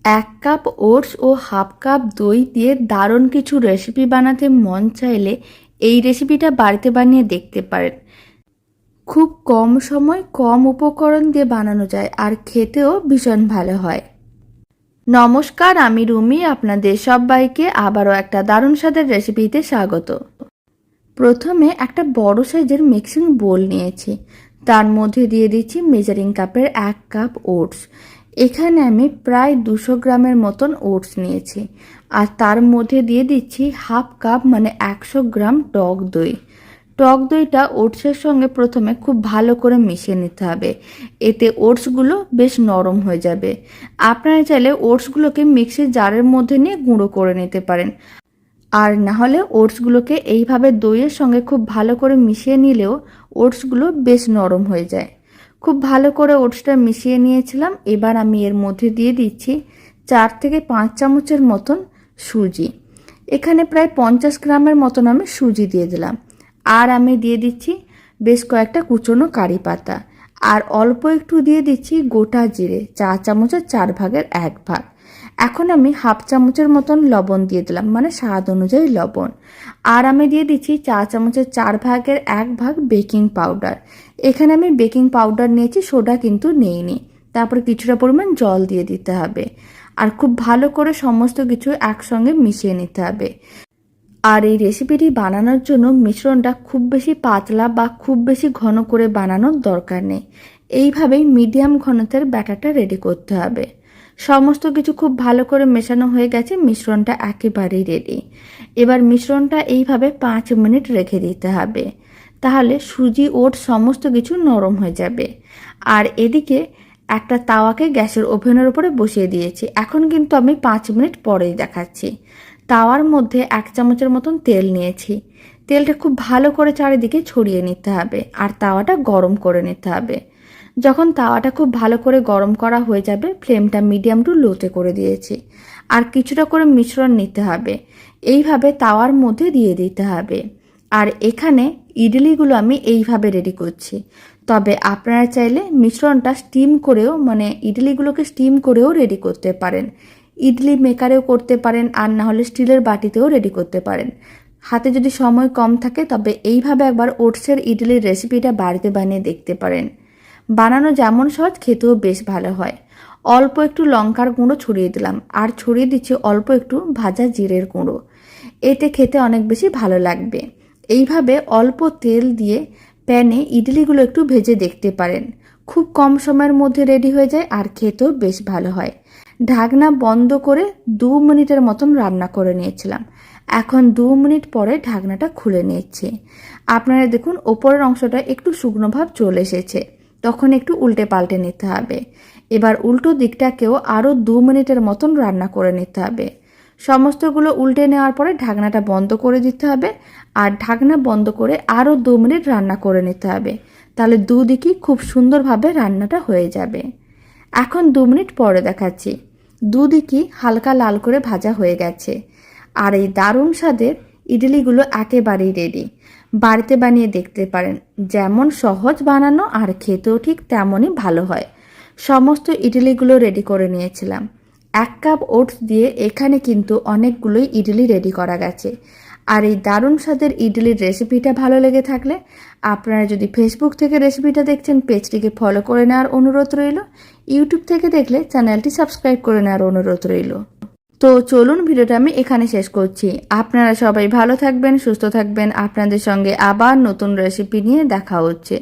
1 cup oats ও half cup দই দিয়ে দারুণ কিছু রেসিপি বানাতে মন চাইলে এই রেসিপিটা বাড়িতে বানিয়ে দেখতে পারেন। খুব কম সময় কম উপকরণ দিয়ে বানানো যায় আর খেতেও ভীষণ ভালো হয়। নমস্কার, আমি রুমি, আপনাদের সবাইকে আবারও একটা দারুণ স্বাদের রেসিপিতে স্বাগত। প্রথমে একটা বড় সাইজের মিক্সিং বোল নিয়েছি, তার মধ্যে দিয়ে দিচ্ছি মেজারিং কাপের 1 কাপ ওটস। এখানে আমি প্রায় 200 গ্রামের মতন ওটস নিয়েছি, আর তার মধ্যে দিয়ে দিচ্ছি হাফ কাপ মানে 100 গ্রাম টক দই। টক দইটা ওটসের সঙ্গে প্রথমে খুব ভালো করে মিশিয়ে নিতে হবে, এতে ওটসগুলো বেশ নরম হয়ে যাবে। আপনারা চাইলে ওটসগুলোকে মিক্সির জারের মধ্যে নিয়ে গুঁড়ো করে নিতে পারেন, আর না হলে ওটসগুলোকে এইভাবে দইয়ের সঙ্গে খুব ভালো করে মিশিয়ে নিলেও ওটসগুলো বেশ নরম হয়ে যায়। খুব ভালো করে ওটসটা মিশিয়ে নিয়েছিলাম। এবার আমি এর মধ্যে দিয়ে দিচ্ছি 4 থেকে 5 চামচের মতন সুজি। এখানে প্রায় 50 গ্রামের মতন আমি সুজি দিয়ে দিলাম। আর আমি দিয়ে দিচ্ছি বেশ কয়েকটা কুচনো কারি পাতা, আর অল্প একটু দিয়ে দিচ্ছি গোটা জিরে, 4 চামচের 4 ভাগের 1 ভাগ। এখন আমি হাফ চামচের মতন লবণ দিয়ে দিলাম, মানে স্বাদ অনুযায়ী লবণ। আর আমি দিয়ে দিচ্ছি 4 চামচের 4 ভাগের 1 ভাগ বেকিং পাউডার। এখানে আমি বেকিং পাউডার নিয়েছি, সোডা কিন্তু নেইনি। তারপর কিছুটা পরিমাণ জল দিয়ে দিতে হবে, আর খুব ভালো করে সমস্ত কিছু একসঙ্গে মিশিয়ে নিতে হবে। আর এই রেসিপিটি বানানোর জন্য মিশ্রণটা খুব বেশি পাতলা বা খুব বেশি ঘন করে বানানোর দরকার নেই। এইভাবেই মিডিয়াম ঘনত্বের ব্যাটারটা রেডি করতে হবে। সমস্ত কিছু খুব ভালো করে মেশানো হয়ে গেছে, মিশ্রণটা একেবারেই রেডি। এবার মিশ্রণটা এইভাবে 5 মিনিট রেখে দিতে হবে, তাহলে সুজি ওট সমস্ত কিছু নরম হয়ে যাবে। আর এদিকে একটা তাওয়াকে গ্যাসের ওভেনের উপরে বসিয়ে দিয়েছি। এখন কিন্তু আমি 5 মিনিট পরেই দেখাচ্ছি। তাওয়ার মধ্যে 1 চামচের মতন তেল নিয়েছি। তেলটা খুব ভালো করে চারিদিকে ছড়িয়ে নিতে হবে, আর তাওয়াটা গরম করে নিতে হবে। যখন তাওয়াটা খুব ভালো করে গরম করা হয়ে যাবে, ফ্লেমটা মিডিয়াম টু লোতে করে দিয়েছি। আর কিছুটা করে মিশ্রণ নিতে হবে, এইভাবে তাওয়ার মধ্যে দিয়ে দিতে হবে। আর এখানে ইডলিগুলো আমি এইভাবে রেডি করছি, তবে আপনারা চাইলে মিশ্রণটা স্টিম করেও, মানে ইডলিগুলোকে স্টিম করেও রেডি করতে পারেন। ইডলি মেকারেও করতে পারেন, আর না হলে স্টিলের বাটিতেও রেডি করতে পারেন। হাতে যদি সময় কম থাকে তবে এইভাবে একবার ওটসের ইডলির রেসিপিটা বাড়িতে বানিয়ে দেখতে পারেন। বানানো যেমন সহজ, খেতেও বেশ ভালো হয়। অল্প একটু লঙ্কার গুঁড়ো ছড়িয়ে দিলাম, আর ছড়িয়ে দিচ্ছি অল্প একটু ভাজা জিরের গুঁড়ো। এতে খেতে অনেক বেশি ভালো লাগবে। এইভাবে অল্প তেল দিয়ে প্যানে ইডলিগুলো একটু ভেজে দেখতে পারেন। খুব কম সময়ের মধ্যে রেডি হয়ে যায়, আর খেতেও বেশ ভালো হয়। ঢাকনা বন্ধ করে 2 মিনিটের মতন রান্না করে নিয়েছিলাম। এখন 2 মিনিট পরে ঢাকনাটা খুলে নিচ্ছি। আপনারা দেখুন ওপরের অংশটা একটু শুকনো ভাব চলে এসেছে, তখন একটু উল্টে পাল্টে নিতে হবে। এবার উল্টো দিকটাকেও আরও 2 মিনিটের মতন রান্না করে নিতে হবে। সমস্তগুলো উল্টে নেওয়ার পরে ঢাকনাটা বন্ধ করে দিতে হবে, আর ঢাকনা বন্ধ করে আরও 2 মিনিট রান্না করে নিতে হবে। তাহলে দুদিকই খুব সুন্দরভাবে রান্নাটা হয়ে যাবে। এখন 2 মিনিট পরে দেখাচ্ছি। দুদিকই হালকা লাল করে ভাজা হয়ে গেছে, আর এই দারুণ স্বাদের ইডলিগুলো একেবারেই রেডি। বাড়িতে বানিয়ে দেখতে পারেন, যেমন সহজ বানানো আর খেতেও ঠিক তেমনই ভালো হয়। সমস্ত ইডলিগুলো রেডি করে নিয়েছিলাম। 1 কাপ ওটস দিয়ে এখানে কিন্তু অনেকগুলোই ইডলি রেডি করা গেছে। আর এই দারুণ স্বাদের ইডলির রেসিপিটা ভালো লেগে থাকলে আপনারা যদি ফেসবুক থেকে রেসিপিটা দেখছেন, পেজটিকে ফলো করে নেওয়ার অনুরোধ রইল। ইউটিউব থেকে দেখলে চ্যানেলটি সাবস্ক্রাইব করে নেওয়ার অনুরোধ রইল। তো চলুন, ভিডিওটা আমি এখানে শেষ করছি। আপনারা সবাই ভালো থাকবেন, সুস্থ থাকবেন। আপনাদের সঙ্গে আবার নতুন রেসিপি নিয়ে দেখা হচ্ছে।